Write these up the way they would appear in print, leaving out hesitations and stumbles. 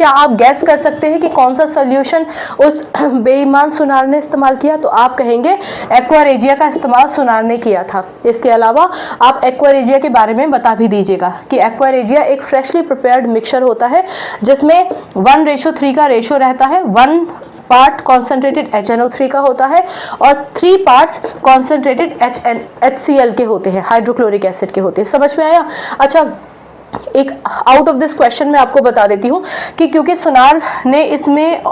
क्या आप गैस कर सकते हैं कि कौन सा सॉल्यूशन उस बेईमान सुनार ने इस्तेमाल किया? तो आप कहेंगे एक्वा रेजिया का इस्तेमाल सुनार ने किया था। इसके अलावा आप एक्वा रेजिया के बारे में बता भी दीजिएगा कि एक्वा रेजिया एक फ्रेशली प्रिपेयर्ड मिक्सचर होता है जिसमें 1:3 का रेशो रहता है। 1 पार्ट कॉन्सेंट्रेटेड HNO3 का होता है और 3 पार्ट्स कॉन्सेंट्रेटेड HCl के होते हैं, हाइड्रोक्लोरिक एसिड के होते हैं। समझ में आया? अच्छा, एक आउट ऑफ दिस क्वेश्चन मैं आपको बता देती हूँ कि क्योंकि सुनार ने इसमें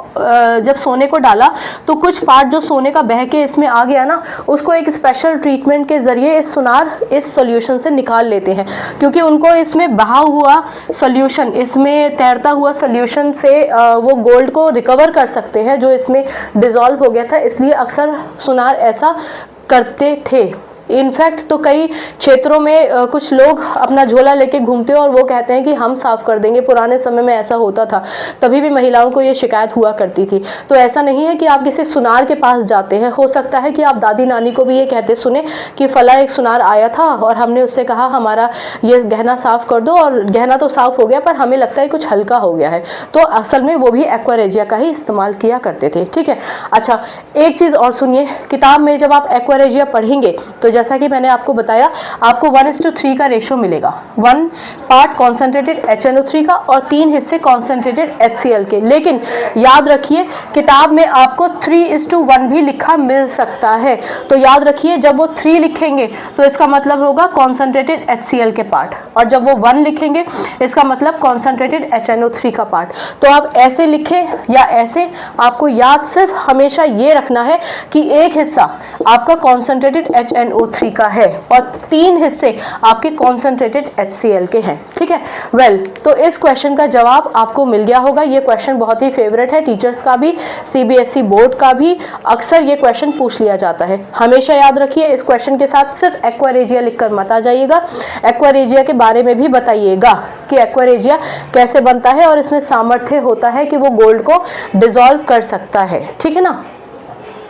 जब सोने को डाला तो कुछ पार्ट जो सोने का बह के इसमें आ गया ना, उसको एक स्पेशल ट्रीटमेंट के जरिए इस सुनार इस सॉल्यूशन से निकाल लेते हैं, क्योंकि उनको इसमें बहा हुआ सॉल्यूशन, इसमें तैरता हुआ सॉल्यूशन से वो गोल्ड को रिकवर कर सकते हैं जो इसमें डिसॉल्व हो गया था। इसलिए अक्सर सुनार ऐसा करते थे। इनफैक्ट तो कई क्षेत्रों में कुछ लोग अपना झोला लेके घूमते हैं और वो कहते हैं कि हम साफ कर देंगे। पुराने समय में ऐसा होता था, तभी भी महिलाओं को ये शिकायत हुआ करती थी। तो ऐसा नहीं है कि आप किसी सुनार के पास जाते हैं, हो सकता है कि आप दादी नानी को भी ये कहते सुने कि फला एक सुनार आया था और हमने उससे कहा हमारा ये गहना साफ कर दो, और गहना तो साफ हो गया पर हमें लगता है कुछ हल्का हो गया है। तो असल में वो भी एक्वा रेजिया का ही इस्तेमाल किया करते थे। ठीक है। अच्छा, एक चीज़ और सुनिए, किताब में जब आप एक्वा रेजिया पढ़ेंगे तो जैसा कि मैंने आपको बताया, आपको 1:3 का रेशो मिलेगा। 1 पार्ट कॉन्सेंट्रेटेड HNO3 का और 3 हिस्से कॉन्सेंट्रेटेड HCl के। लेकिन याद रखिए, किताब में आपको 3:1 भी लिखा मिल सकता है। तो याद रखिए, जब वो 3 लिखेंगे तो इसका मतलब होगा कॉन्सेंट्रेटेड HCl के पार्ट, और जब वो 1 लिखेंगे इसका मतलब कॉन्सेंट्रेटेड HNO3 का पार्ट। तो आप ऐसे लिखें या ऐसे, आपको याद सिर्फ हमेशा ये रखना है कि एक हिस्सा आपका कॉन्सेंट्रेटेड HNO3 का है और 3 हिस्से आपके कॉन्सेंट्रेटेड HCl के हैं। ठीक है। वेल, तो इस क्वेश्चन का जवाब आपको मिल गया होगा। ये क्वेश्चन बहुत ही फेवरेट है टीचर्स का भी, CBSE बोर्ड का भी अक्सर ये क्वेश्चन पूछ लिया जाता है। हमेशा याद रखिए, इस क्वेश्चन के साथ सिर्फ एक्वा रेजिया लिखकर मत आ जाइएगा। एक्वा रेजिया के बारे में भी बताइएगा कि एक्वा रेजिया कैसे बनता है और इसमें सामर्थ्य होता है कि वो गोल्ड को डिसॉल्व कर सकता है। ठीक है ना?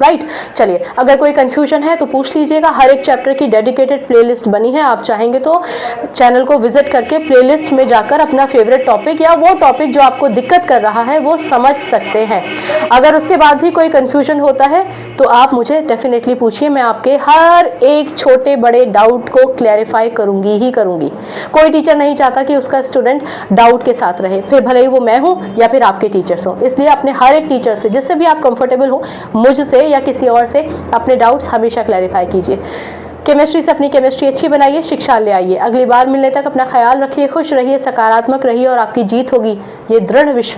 राइट। चलिए, अगर कोई कंफ्यूजन है तो पूछ लीजिएगा। हर एक चैप्टर की डेडिकेटेड प्लेलिस्ट बनी है, आप चाहेंगे तो चैनल को विजिट करके प्लेलिस्ट में जाकर अपना फेवरेट टॉपिक या वो टॉपिक जो आपको दिक्कत कर रहा है वो समझ सकते हैं। अगर उसके बाद भी कोई कंफ्यूजन होता है तो आप मुझे डेफिनेटली पूछिए, मैं आपके हर एक छोटे बड़े डाउट को क्लैरिफाई करूंगी ही करूंगी। कोई टीचर नहीं चाहता कि उसका स्टूडेंट डाउट के साथ रहे, फिर भले ही वो मैं हूँ या फिर आपके टीचर्स हों। इसलिए अपने हर एक टीचर से, जिससे भी आप कंफर्टेबल हो, मुझसे या किसी और से, अपने डाउट्स हमेशा क्लैरिफाई कीजिए। केमिस्ट्री से अपनी केमिस्ट्री अच्छी बनाइए, शिक्षा ले आइए। अगली बार मिलने तक अपना ख्याल रखिए, खुश रहिए, सकारात्मक रहिए और आपकी जीत होगी, ये दृढ़ विश्वास